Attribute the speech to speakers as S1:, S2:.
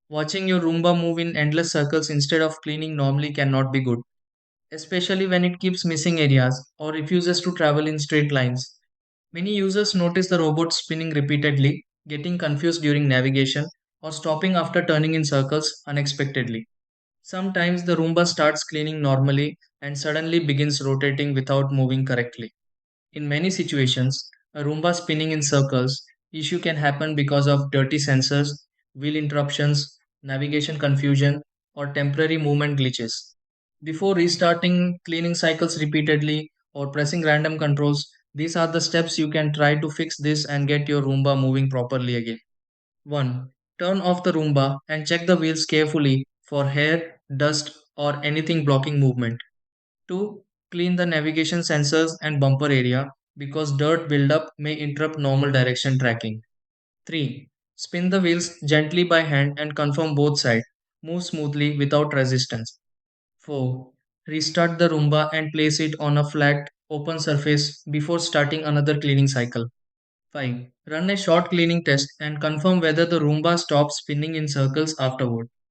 S1: Watching your Roomba move in endless circles instead of cleaning normally cannot be good, especially when it keeps missing areas or refuses to travel in straight lines. Many users notice the robot spinning repeatedly, getting confused during navigation, or stopping after turning in circles unexpectedly. Sometimes the Roomba starts cleaning normally and suddenly begins rotating without moving correctly. In many situations, a Roomba spinning in circles issue can happen because of dirty sensors, wheel interruptions, navigation confusion, or temporary movement glitches. Before restarting cleaning cycles repeatedly or pressing random controls, these are the steps you can try to fix this and get your Roomba moving properly again. 1. Turn off the Roomba and check the wheels carefully for hair, dust, or anything blocking movement. 2. Clean the navigation sensors and bumper area because dirt buildup may interrupt normal direction tracking. 3. Spin the wheels gently by hand and confirm both sides. Move smoothly without resistance. 4. Restart the Roomba and place it on a flat, open surface before starting another cleaning cycle. 5. Run a short cleaning test and confirm whether the Roomba stops spinning in circles afterward.